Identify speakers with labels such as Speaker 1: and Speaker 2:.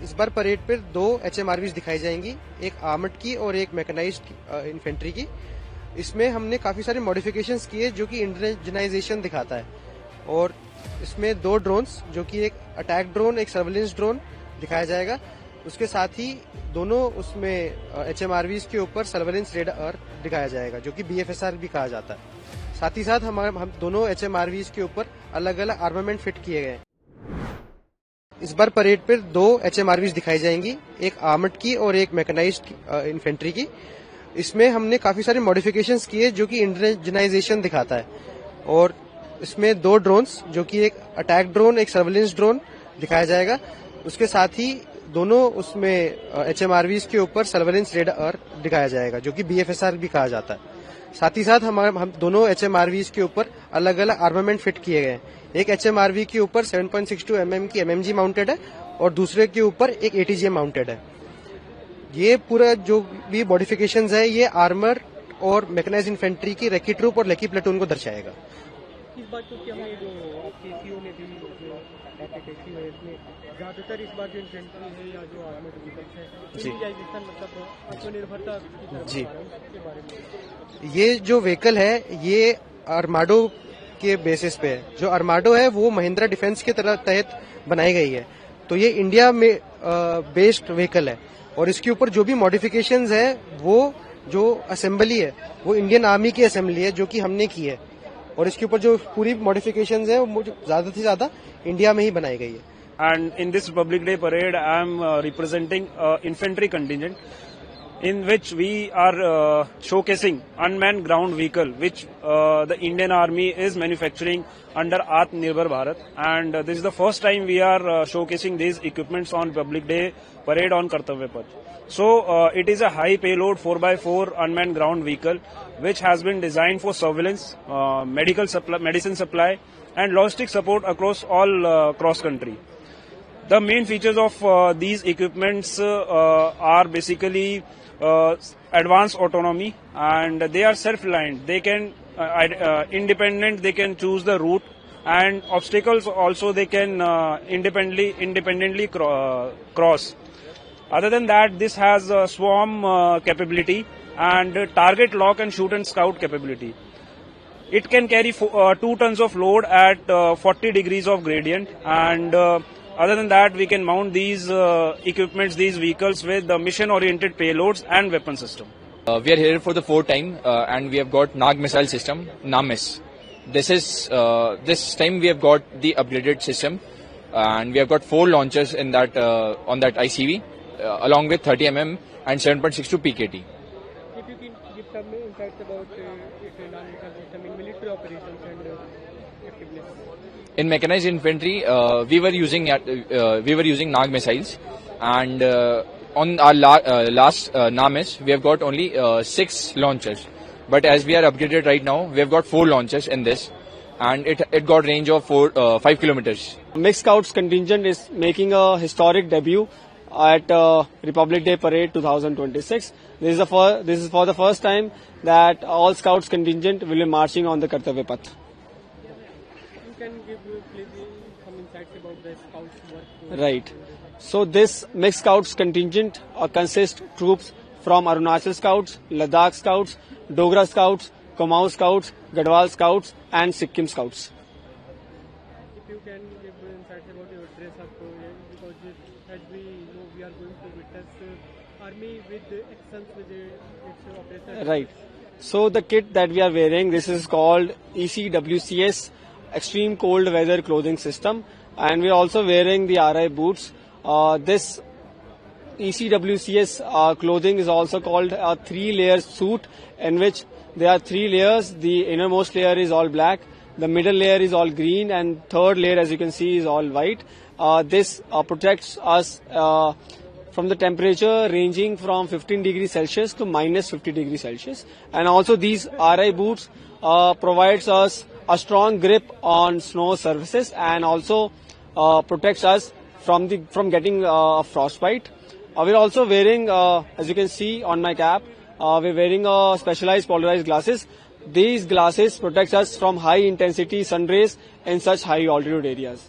Speaker 1: इस बार परेड पर 2 HMRVs दिखाई जाएंगी, एक आर्मर्ड की और एक मैकेनाइज्ड इन्फेंट्री की। इसमें हमने काफी सारे मॉडिफिकेशंस किए जो कि इंडिजनाइजेशन दिखाता है। और इसमें 2 ड्रोन्स, जो कि एक अटैक ड्रोन, एक सर्वेलेंस ड्रोन दिखाया जाएगा। उसके साथ ही दोनों उसमें HMRVs के ऊपर सर्वेलेंस रेडार दिखाया जाएगा, जो कि BFSR भी कहा जाता है। साथ ही साथ हम दोनों HMRVs के ऊपर अलग अलग आर्मामेंट फिट किए गए। इस बार परेड पर 2 HMRVs दिखाई जाएंगी, एक आर्मर्ड की और एक मैकेनाइज्ड इन्फेंट्री की। इसमें हमने काफी सारे मॉडिफिकेशंस किए जो कि इंडिजनाइजेशन दिखाता है। और इसमें 2 ड्रोन्स, जो कि एक अटैक ड्रोन, एक सर्वेलेंस ड्रोन दिखाया जाएगा। उसके साथ ही दोनों उसमें HMRVs के ऊपर सर्वेलेंस रेडार दिखाया जाएगा, जो कि BFSR भी कहा जाता है। साथ ही साथ हम दोनों HMRVs के ऊपर अलग अलग आर्मामेंट फिट किए गए। एक HMRV के ऊपर 7.62 mm की MMG माउंटेड है और दूसरे के ऊपर एक ATGM माउंटेड है। ये पूरा जो भी मॉडिफिकेशंस है, ये आर्मर और मैकेनाइज्ड इन्फेंट्री की रेकी ट्रूप और लेकी प्लेटून को दर्शाएगा।
Speaker 2: इस बात को क्या है, जो आपके सीओ ने भी जो एप्लीकेशन है, इसमें ज्यादातर इस बार जो इन्फेंट्री है या जो आर्मर्ड व्हीकल्स है, इंडिजाइजेशन मतलब आत्मनिर्भरता
Speaker 1: जी,
Speaker 2: के बारे में।
Speaker 1: ये जो व्हीकल है ये आर्माडो के बेसिस पे है। जो आर्माडो है वो महिंद्रा डिफेंस के तहत बनाई गई है, तो ये इंडिया में बेस्ड व्हीकल है। और इसके ऊपर जो भी मॉडिफिकेशंस है, वो जो असेंबली है वो इंडियन आर्मी की असेंबली है, जो कि हमने की है। और इसके ऊपर जो पूरी मॉडिफिकेशंस है वो ज्यादा से ज्यादा इंडिया में ही बनाई गई है।
Speaker 3: And in this Republic Day parade, I am representing infantry contingent, in which we are showcasing unmanned ground vehicle, which the Indian Army is manufacturing under Atmanirbhar Bharat. And this is the first time we are showcasing these equipments on Republic Day parade on Kartavya Path. So it is a high payload 4x4 unmanned ground vehicle, which has been designed for surveillance, medicine supply, and logistic support across all cross country. The main features of these equipments are basically advanced autonomy, and they are self-reliant. They can independent. They can choose the route, and obstacles also they can independently cross. Other than that, this has swarm capability and target lock and shoot and scout capability. It can carry 2 tons of load at 40 degrees of gradient, and other than that, we can mount these equipments, these vehicles with mission-oriented payloads and weapon system.
Speaker 4: We are here for the 4th time, and we have got Nag missile system, NAMIS. This time we have got the upgraded system, and we have got 4 launchers in that on that ICV, along with 30 mm and 7.62 PKT.
Speaker 2: If you can give some insights about Nag missile system in military operations and effectiveness.
Speaker 4: In mechanized infantry, we were using Nag missiles, and on our last NAMIS, we have got only 6 launchers. But as we are upgraded right now, we have got 4 launchers in this, and it got range of 5 kilometers.
Speaker 2: Mixed Scouts contingent is making a historic debut at Republic Day Parade 2026. This is for the first time that all Scouts contingent will be marching on the Kartavya Path. Can give some insights about the Scouts work? Right. So this Mixed Scouts contingent consists troops from Arunachal Scouts, Ladakh Scouts, Dogra Scouts, Kumaon Scouts, Gadwal Scouts and Sikkim Scouts. If you can give insights about your dress up, because as we know we are going to witness army with actions with its operation. Right. So the kit that we are wearing, this is called ECWCS, Extreme Cold Weather Clothing System, and we are also wearing the RI boots. This ECWCS clothing is also called a 3-layer suit, in which there are 3 layers. The innermost layer is all black, the middle layer is all green, and third layer, as you can see, is all white. This protects us from the temperature ranging from 15 degrees Celsius to minus 50 degrees Celsius. And also these RI boots provides us a strong grip on snow surfaces, and also protects us from getting frostbite. We're also wearing, as you can see on my cap, we're wearing specialized polarized glasses. These glasses protect us from high intensity sun rays in such high altitude areas.